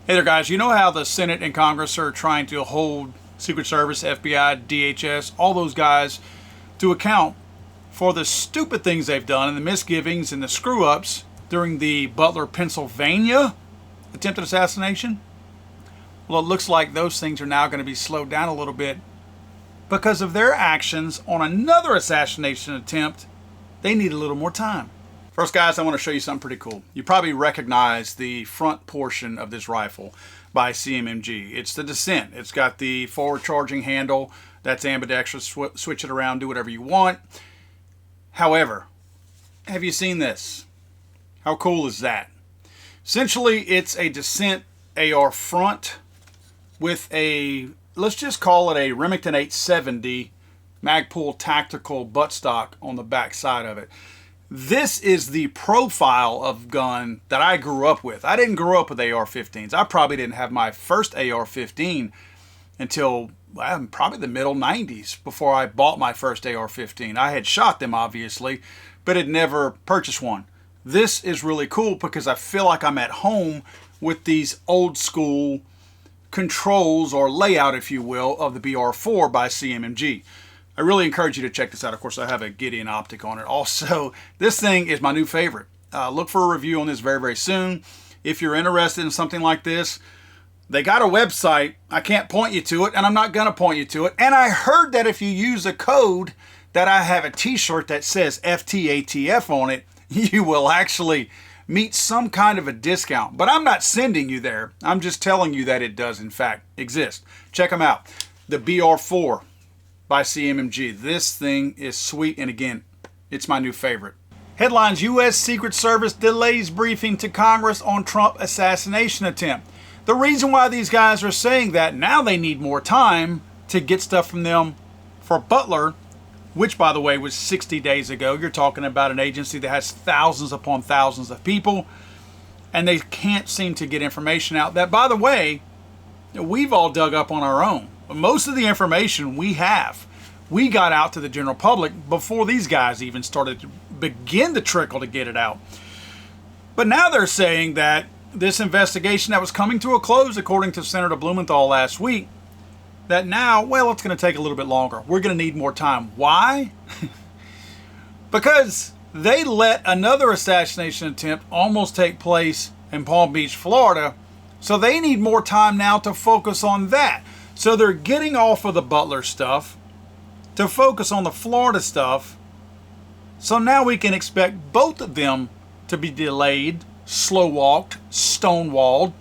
Hey there, guys. You know how the Senate and Congress are trying to hold Secret Service, FBI, DHS, all those guys to account for the stupid things they've done and the misgivings and the screw-ups during the Butler, Pennsylvania attempted assassination? Well, it looks like those things are now going to be slowed down a little bit because of their actions on another assassination attempt. They need a little more time. First, guys, I want to show you something pretty cool. You probably recognize the front portion of this rifle by CMMG. It's the Descent. It's got the forward charging handle. That's ambidextrous. Switch it around, do whatever you want. However, have you seen this? How cool is that? Essentially, it's a Descent AR front with a, let's just call it a Remington 870 Magpul tactical buttstock on the back side of it. This is the profile of gun that I grew up with. I didn't grow up with AR-15s. I probably didn't have my first AR-15 until probably the middle 90s before I bought my first AR-15. I had shot them, obviously, but had never purchased one. This is really cool because I feel like I'm at home with these old school controls or layout, if you will, of the BR4 by CMMG. I really encourage you to check this out. Of course, I have a Gideon optic on it. Also, this thing is my new favorite. Look for a review on this very, very soon. If you're interested in something like this, they got a website. I can't point you to it, and I'm not going to point you to it. And I heard that if you use a code that I have a t-shirt that says FTATF on it, you will actually meet some kind of a discount. But I'm not sending you there. I'm just telling you that it does, in fact, exist. Check them out. The BR4 by CMMG. This thing is sweet, and again, it's my new favorite. Headlines: U.S. Secret Service delays briefing to Congress on Trump assassination attempt. The reason why these guys are saying that, now they need more time to get stuff from them for Butler, which, by the way, was 60 days ago. You're talking about an agency that has thousands upon thousands of people, and they can't seem to get information out that, by the way, we've all dug up on our own. Most of the information we got out to the general public before these guys even started to begin the trickle to get it out. But now they're saying that this investigation that was coming to a close, according to Senator Blumenthal last week, that now, well, it's going to take a little bit longer. We're going to need more time. Why? Because they let another assassination attempt almost take place in Palm Beach, Florida, so they need more time now to focus on that. So they're getting off of the Butler stuff to focus on the Florida stuff. So now we can expect both of them to be delayed, slow-walked, stonewalled.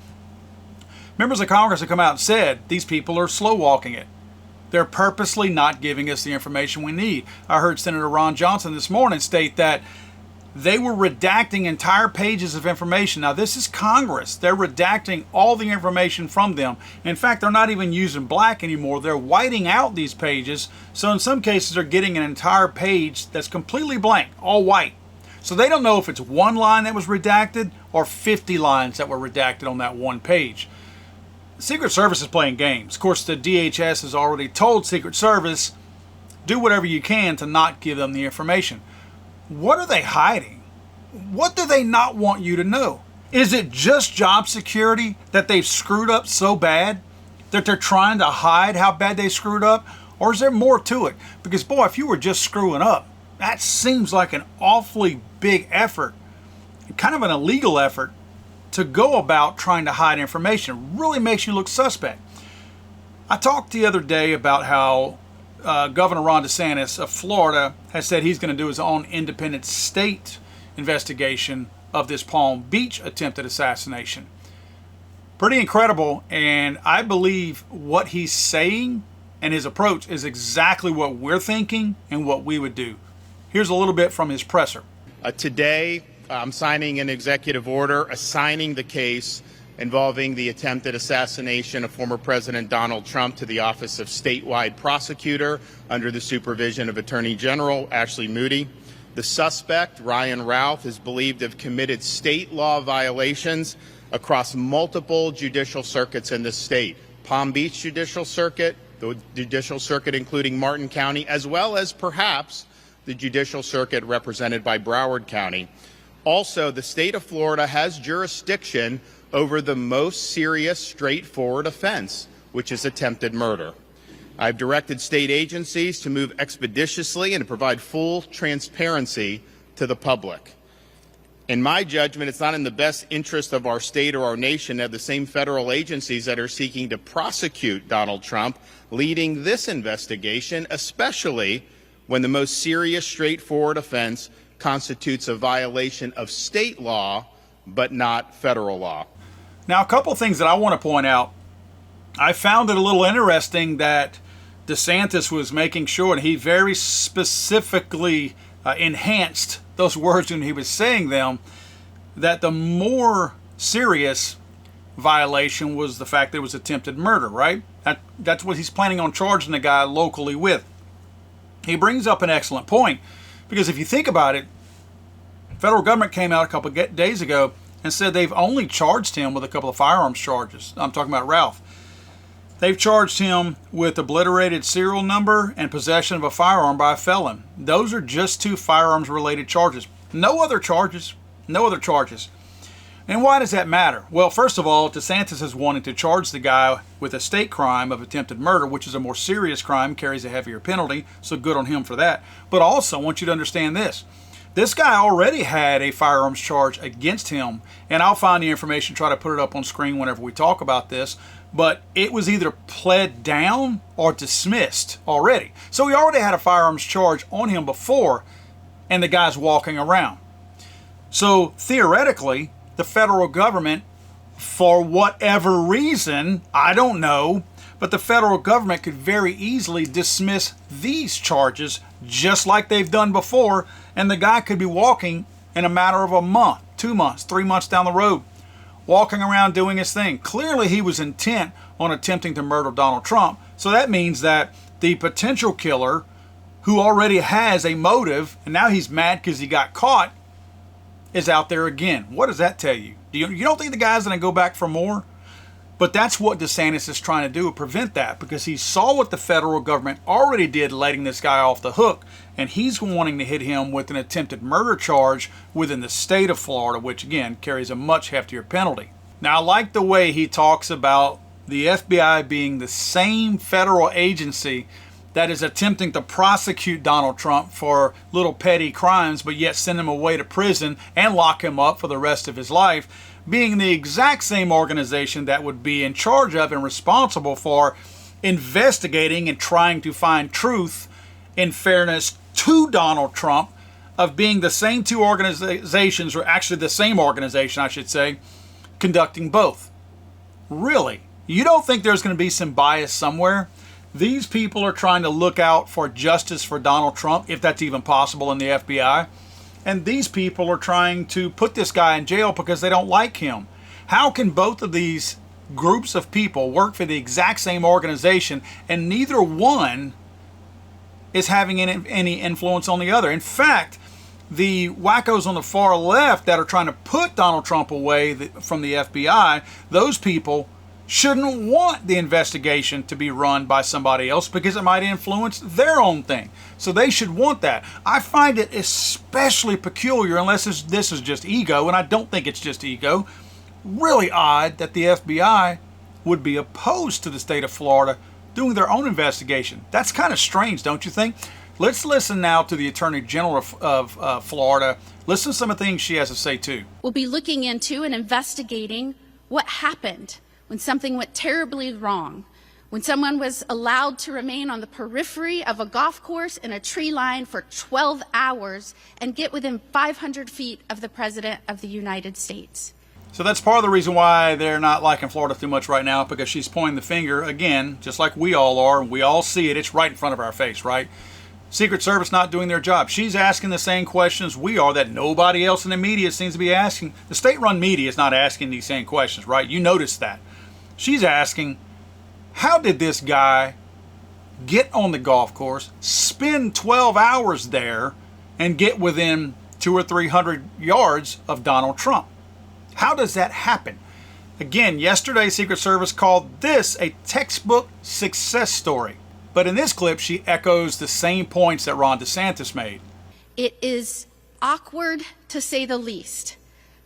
Members of Congress have come out and said these people are slow-walking it. They're purposely not giving us the information we need. I heard Senator Ron Johnson this morning state that they were redacting entire pages of information. Now, this is Congress. They're redacting all the information from them. In fact, they're not even using black anymore. They're whiting out these pages. So in some cases, they're getting an entire page that's completely blank, all white. So they don't know if it's one line that was redacted or 50 lines that were redacted on that one page. The Secret Service is playing games. Of course, the DHS has already told Secret Service, do whatever you can to not give them the information. What are they hiding? What do they not want you to know? Is it just job security that they've screwed up so bad that they're trying to hide how bad they screwed up? Or is there more to it? Because, boy, if you were just screwing up, that seems like an awfully big effort, kind of an illegal effort, to go about trying to hide information. It really makes you look suspect. I talked the other day about how Governor Ron DeSantis of Florida has said he's going to do his own independent state investigation of this Palm Beach attempted assassination. Pretty incredible, and I believe what he's saying and his approach is exactly what we're thinking and what we would do. Here's a little bit from his presser. Today, I'm signing an executive order assigning the case involving the attempted assassination of former President Donald Trump to the Office of Statewide Prosecutor under the supervision of Attorney General Ashley Moody. The suspect, Ryan Ralph, is believed to have committed state law violations across multiple judicial circuits in the state. Palm Beach Judicial Circuit, the Judicial Circuit including Martin County, as well as perhaps the Judicial Circuit represented by Broward County. Also, the state of Florida has jurisdiction over the most serious, straightforward offense, which is attempted murder. I've directed state agencies to move expeditiously and to provide full transparency to the public. In my judgment, it's not in the best interest of our state or our nation to have the same federal agencies that are seeking to prosecute Donald Trump leading this investigation, especially when the most serious, straightforward offense constitutes a violation of state law, but not federal law. Now, a couple things that I want to point out. I found it a little interesting that DeSantis was making sure, and he very specifically enhanced those words when he was saying them, that the more serious violation was the fact that it was attempted murder, right? That's what he's planning on charging the guy locally with. He brings up an excellent point, because if you think about it, federal government came out a couple of days ago and said they've only charged him with a couple of firearms charges. I'm talking about Ralph. They've charged him with obliterated serial number and possession of a firearm by a felon. Those are just 2 firearms-related charges. No other charges. No other charges. And why does that matter? Well, first of all, DeSantis is wanting to charge the guy with a state crime of attempted murder, which is a more serious crime, carries a heavier penalty, so good on him for that. But also, I want you to understand this. This guy already had a firearms charge against him, and I'll find the information, try to put it up on screen whenever we talk about this, but it was either pled down or dismissed already. So he already had a firearms charge on him before, and the guy's walking around. So theoretically, the federal government, for whatever reason, I don't know, but the federal government could very easily dismiss these charges just like they've done before, and the guy could be walking in a matter of a month, 2 months, 3 months down the road, walking around doing his thing. Clearly he was intent on attempting to murder Donald Trump, so that means that the potential killer, who already has a motive, and now he's mad because he got caught, is out there again. What does that tell you? You don't think the guy's going to go back for more? But that's what DeSantis is trying to do, prevent that, because he saw what the federal government already did letting this guy off the hook, and he's wanting to hit him with an attempted murder charge within the state of Florida, which again carries a much heftier penalty. Now, I like the way he talks about the FBI being the same federal agency that is attempting to prosecute Donald Trump for little petty crimes, but yet send him away to prison and lock him up for the rest of his life, being the exact same organization that would be in charge of and responsible for investigating and trying to find truth in fairness to Donald Trump, of being the same 2 organizations, or actually the same organization, I should say, conducting both. Really? You don't think there's going to be some bias somewhere? These people are trying to look out for justice for Donald Trump, if that's even possible in the FBI. And these people are trying to put this guy in jail because they don't like him. How can both of these groups of people work for the exact same organization and neither one is having any influence on the other? In fact, the wackos on the far left that are trying to put Donald Trump away from the FBI, those people shouldn't want the investigation to be run by somebody else because it might influence their own thing. So they should want that. I find it especially peculiar, unless this is just ego, and I don't think it's just ego, really odd that the FBI would be opposed to the state of Florida doing their own investigation. That's kind of strange, don't you think? Let's listen now to the Attorney General of Florida. Listen to some of the things she has to say too. We'll be looking into and investigating what happened when something went terribly wrong, when someone was allowed to remain on the periphery of a golf course in a tree line for 12 hours and get within 500 feet of the President of the United States. So that's part of the reason why they're not liking Florida too much right now, because she's pointing the finger, again, just like we all are. We all see it. It's right in front of our face, right? Secret Service not doing their job. She's asking the same questions we are that nobody else in the media seems to be asking. The state-run media is not asking these same questions, right? You notice that. She's asking, how did this guy get on the golf course, spend 12 hours there, and get within 200 or 300 yards of Donald Trump? How does that happen? Again, yesterday, Secret Service called this a textbook success story. But in this clip, she echoes the same points that Ron DeSantis made. It is awkward, to say the least,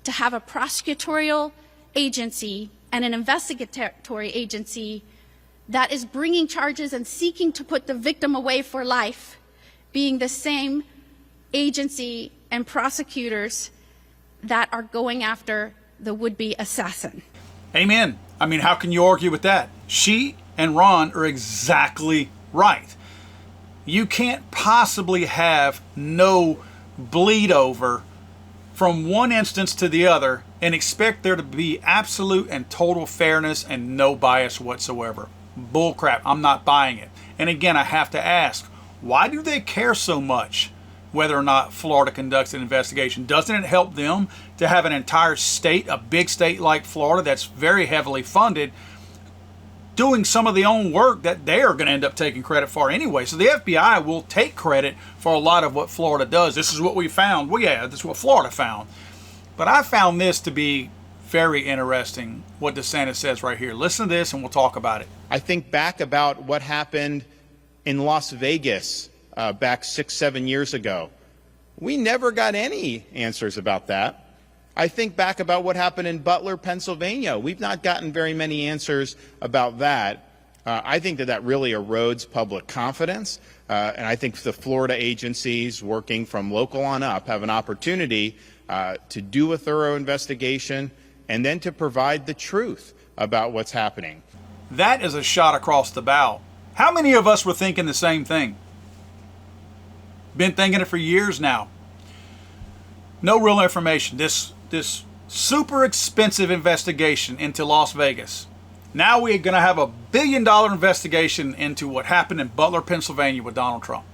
to have a prosecutorial agency and an investigatory agency that is bringing charges and seeking to put the victim away for life being the same agency and prosecutors that are going after the would-be assassin. Amen. I mean, how can you argue with that? She and Ron are exactly right. You can't possibly have no bleed over from one instance to the other and expect there to be absolute and total fairness and no bias whatsoever. Bull crap. I'm not buying it. And again, I have to ask, why do they care so much whether or not Florida conducts an investigation? Doesn't it help them to have an entire state, a big state like Florida that's very heavily funded, doing some of the own work that they are going to end up taking credit for anyway? So the FBI will take credit for a lot of what Florida does. This is what we found. Well, yeah, this is what Florida found. But I found this to be very interesting, what DeSantis says right here. Listen to this and we'll talk about it. I think back about what happened in Las Vegas back 6-7 years ago. We never got any answers about that. I think back about what happened in Butler, Pennsylvania. We've not gotten very many answers about that. I think that really erodes public confidence. And I think the Florida agencies working from local on up have an opportunity to do a thorough investigation and then to provide the truth about what's happening. That is a shot across the bow. How many of us were thinking the same thing? Been thinking it for years now. No real information. This super expensive investigation into Las Vegas. Now we're going to have $1 billion investigation into what happened in Butler, Pennsylvania with Donald Trump.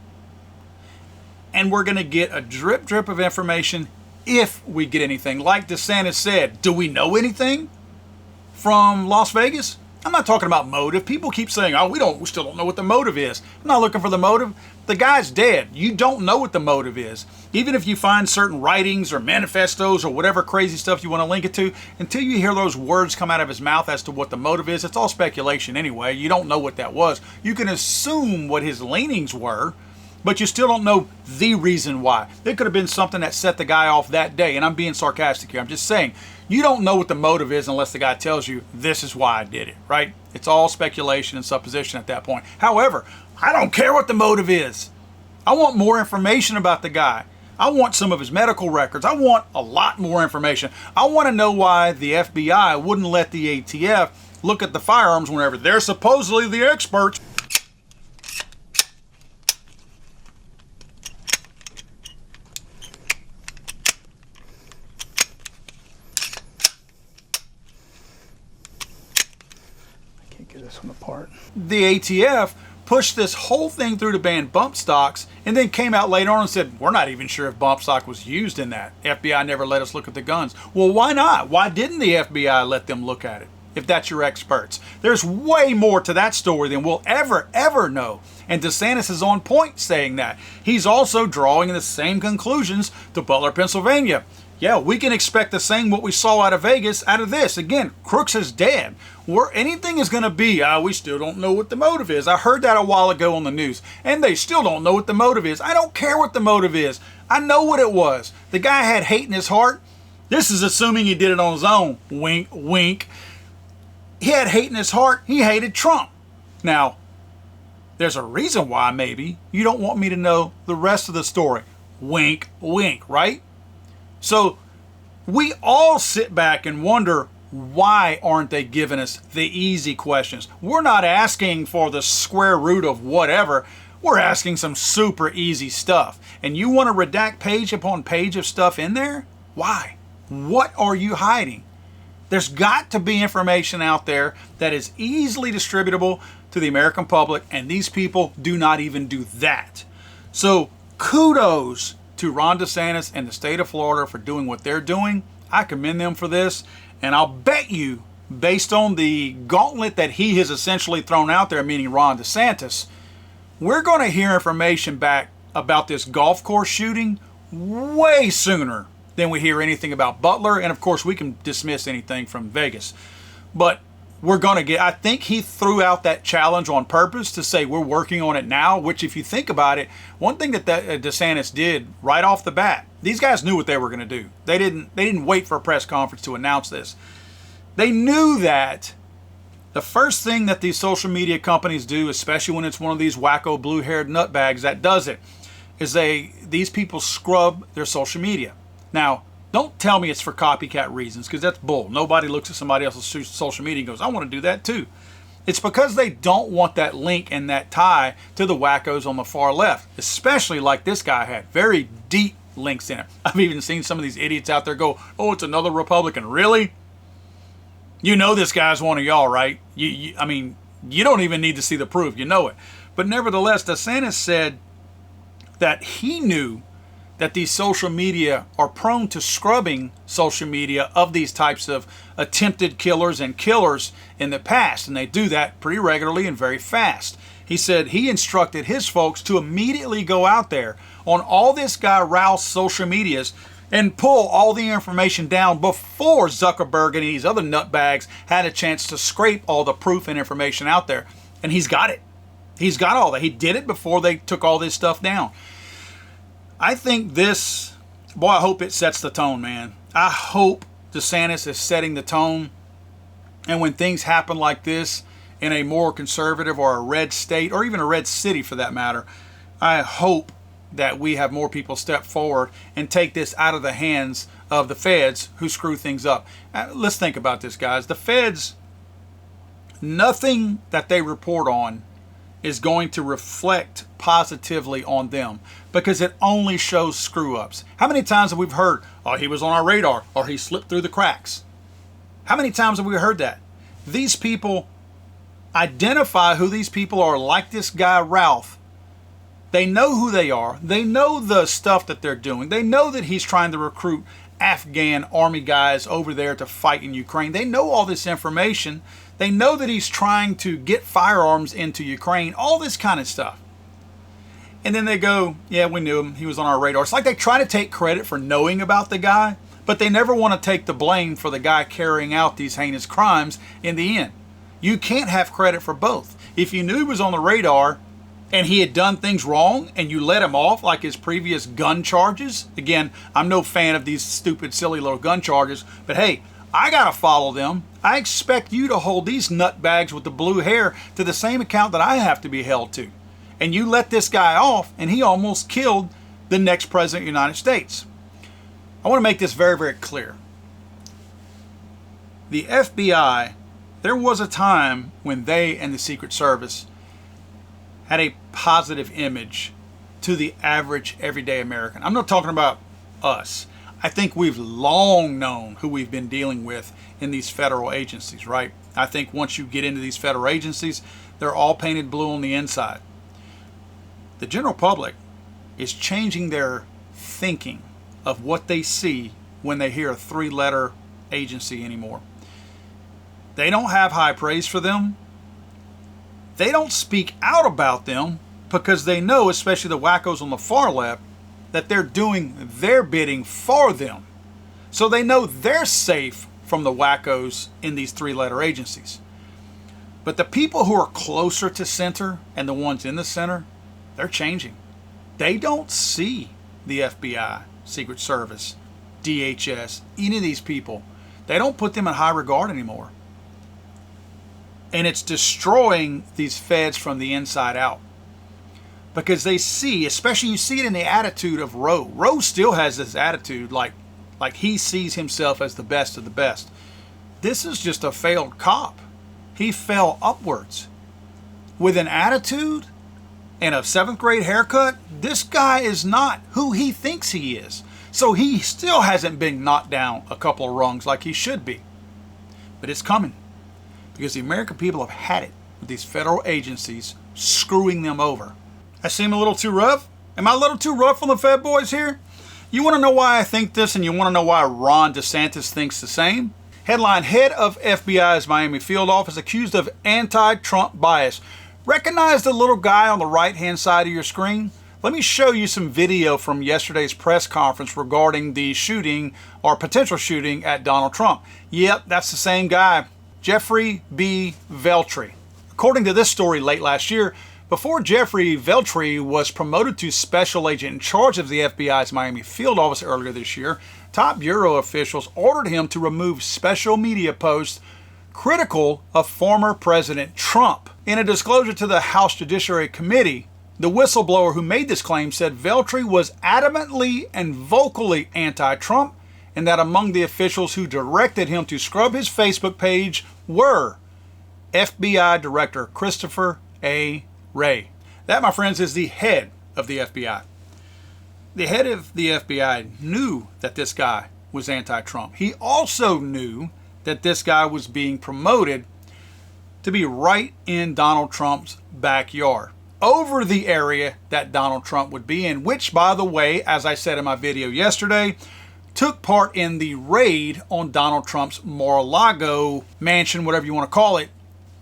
And we're going to get a drip of information if we get anything. Like DeSantis said, do we know anything from Las Vegas? I'm not talking about motive. People keep saying, oh, we still don't know what the motive is. I'm not looking for the motive. The guy's dead. You don't know what the motive is. Even if you find certain writings or manifestos or whatever crazy stuff you want to link it to, until you hear those words come out of his mouth as to what the motive is, it's all speculation anyway. You don't know what that was. You can assume what his leanings were, but you still don't know the reason why. It could have been something that set the guy off that day, and I'm being sarcastic here. I'm just saying, you don't know what the motive is unless the guy tells you, this is why I did it, right? It's all speculation and supposition at that point. However, I don't care what the motive is. I want more information about the guy. I want some of his medical records. I want a lot more information. I want to know why the FBI wouldn't let the ATF look at the firearms whenever they're supposedly the experts. This one apart. The ATF pushed this whole thing through to ban bump stocks and then came out later on and said, we're not even sure if bump stock was used in that. FBI never let us look at the guns. Well, why not? Why didn't the FBI let them look at it? If that's your experts. There's way more to that story than we'll ever know. And DeSantis is on point saying that. He's also drawing the same conclusions to Butler, Pennsylvania. Yeah, we can expect the same what we saw out of Vegas out of this. Again, Crooks is dead. Where anything is going to be, we still don't know what the motive is. I heard that a while ago on the news. And they still don't know what the motive is. I don't care what the motive is. I know what it was. The guy had hate in his heart. This is assuming he did it on his own. Wink, wink. He had hate in his heart. He hated Trump. Now, there's a reason why maybe you don't want me to know the rest of the story. Wink, wink, right? So we all sit back and wonder, why aren't they giving us the easy questions? We're not asking for the square root of whatever. We're asking some super easy stuff. And you want to redact page upon page of stuff in there? Why? What are you hiding? There's got to be information out there that is easily distributable to the American public, and these people do not even do that. So kudos to Ron DeSantis and the state of Florida for doing what they're doing. I commend them for this, and I'll bet you, based on the gauntlet that he has essentially thrown out there, meaning Ron DeSantis, we're going to hear information back about this golf course shooting way sooner than we hear anything about Butler, and of course we can dismiss anything from Vegas. But we're going to get, I think he threw out that challenge on purpose to say we're working on it now, which if you think about it, one thing that DeSantis did right off the bat, these guys knew what they were going to do. They didn't wait for a press conference to announce this. They knew that the first thing that these social media companies do, especially when it's one of these wacko blue-haired nutbags that does it, is these people scrub their social media. Now, don't tell me it's for copycat reasons, because that's bull. Nobody looks at somebody else's social media and goes, I want to do that too. It's because they don't want that link and that tie to the wackos on the far left, especially like this guy had. Very deep links in it. I've even seen some of these idiots out there go, oh, it's another Republican. Really? You know this guy's one of y'all, right? I mean, you don't even need to see the proof. You know it. But nevertheless, DeSantis said that he knew that these social media are prone to scrubbing social media of these types of attempted killers and killers in the past. And they do that pretty regularly and very fast. He said he instructed his folks to immediately go out there on all this guy Ralph's social medias and pull all the information down before Zuckerberg and these other nutbags had a chance to scrape all the proof and information out there. And he's got it. He's got all that. He did it before they took all this stuff down. I think this, boy, I hope it sets the tone, man. I hope DeSantis is setting the tone. And when things happen like this in a more conservative or a red state, or even a red city for that matter, I hope that we have more people step forward and take this out of the hands of the feds who screw things up. Let's think about this, guys. The feds, nothing that they report on is going to reflect positively on them because it only shows screw ups. How many times have we heard, oh, he was on our radar, or he slipped through the cracks? How many times have we heard that? These people identify who these people are, like this guy Ralph. They know who they are. They know the stuff that they're doing. They know that he's trying to recruit Afghan army guys over there to fight in Ukraine. They know all this information. They know that he's trying to get firearms into Ukraine, all this kind of stuff. And then they go, yeah, we knew him. He was on our radar. It's like they try to take credit for knowing about the guy, but they never want to take the blame for the guy carrying out these heinous crimes in the end. You can't have credit for both. If you knew he was on the radar and he had done things wrong and you let him off like his previous gun charges, again, I'm no fan of these stupid, silly little gun charges, but hey, I got to follow them. I expect you to hold these nutbags with the blue hair to the same account that I have to be held to. And you let this guy off, and he almost killed the next president of the United States. I want to make this very, very clear. The FBI, there was a time when they and the Secret Service had a positive image to the average, everyday American. I'm not talking about us. I think we've long known who we've been dealing with in these federal agencies, right? I think once you get into these federal agencies, they're all painted blue on the inside. The general public is changing their thinking of what they see when they hear a three-letter agency anymore. They don't have high praise for them. They don't speak out about them because they know, especially the wackos on the far left, that they're doing their bidding for them. So they know they're safe from the wackos in these three-letter agencies. But the people who are closer to center and the ones in the center, they're changing. They don't see the FBI, Secret Service, DHS, any of these people. They don't put them in high regard anymore. And it's destroying these feds from the inside out. Because they see, especially you see it in the attitude of Roe. Roe still has this attitude like he sees himself as the best of the best. This is just a failed cop. He fell upwards. With an attitude and a 7th grade haircut, this guy is not who he thinks he is. So he still hasn't been knocked down a couple of rungs like he should be. But it's coming. Because the American people have had it with these federal agencies screwing them over. I seem a little too rough? Am I a little too rough on the Fed boys here? You want to know why I think this, and you want to know why Ron DeSantis thinks the same? Headline, head of FBI's Miami field office accused of anti-Trump bias. Recognize the little guy on the right-hand side of your screen? Let me show you some video from yesterday's press conference regarding the shooting or potential shooting at Donald Trump. Yep, that's the same guy, Jeffrey B. Veltri. According to this story late last year, Before Jeffrey Veltri was promoted to special agent in charge of the FBI's Miami field office earlier this year, top bureau officials ordered him to remove special media posts critical of former President Trump. In a disclosure to the House Judiciary Committee, the whistleblower who made this claim said Veltri was adamantly and vocally anti-Trump, and that among the officials who directed him to scrub his Facebook page were FBI Director Christopher A. Wray. That, my friends, is the head of the FBI. The head of the FBI knew that this guy was anti-Trump. He also knew that this guy was being promoted to be right in Donald Trump's backyard, over the area that Donald Trump would be in, which, by the way, as I said in my video yesterday, took part in the raid on Donald Trump's Mar-a-Lago mansion, whatever you want to call it,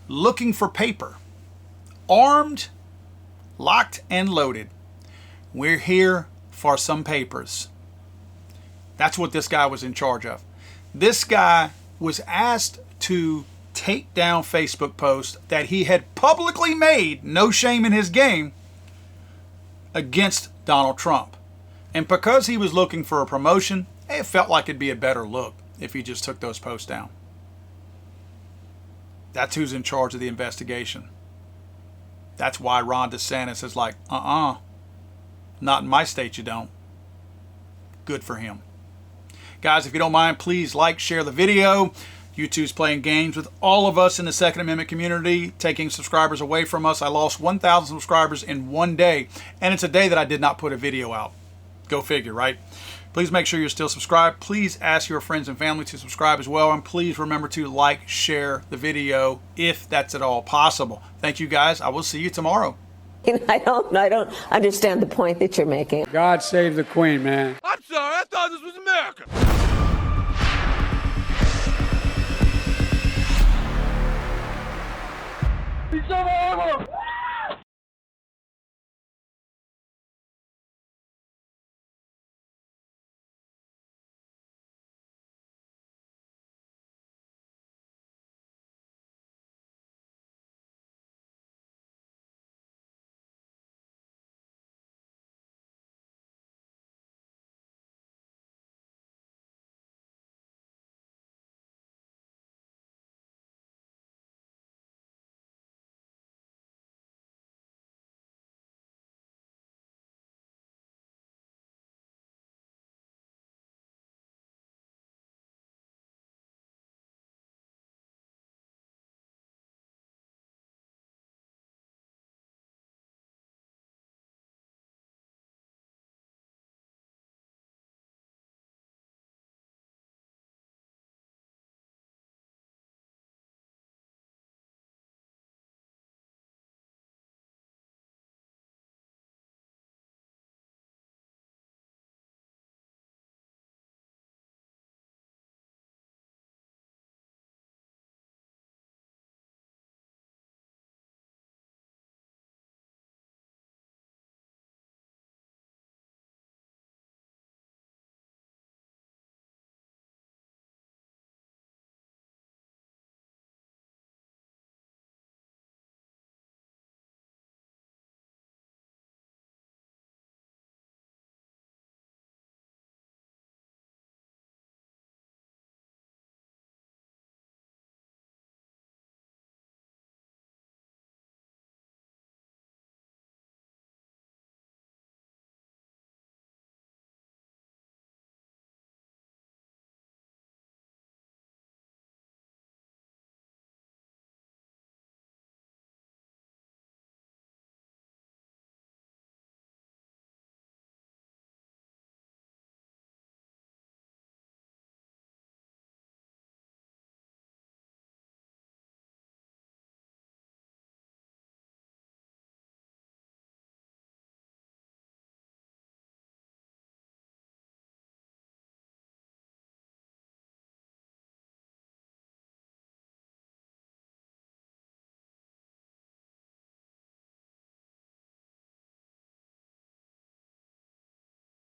looking for paper. Armed, locked, and loaded. We're here for some papers. That's what this guy was in charge of. This guy was asked to take down Facebook posts that he had publicly made, no shame in his game, against Donald Trump. And because he was looking for a promotion, it felt like it'd be a better look if he just took those posts down. That's who's in charge of the investigation. That's why Ron DeSantis is like, not in my state you don't. Good for him. Guys, if you don't mind, please like, share the video. YouTube's playing games with all of us in the Second Amendment community, taking subscribers away from us. I lost 1,000 subscribers in one day, and it's a day that I did not put a video out. Go figure, right? Please make sure you're still subscribed. Please ask your friends and family to subscribe as well, and please remember to like, share the video if that's at all possible. Thank you, guys. I will see you tomorrow. I don't understand the point that you're making. God save the Queen, man. I'm sorry, I thought this was America. He's so horrible.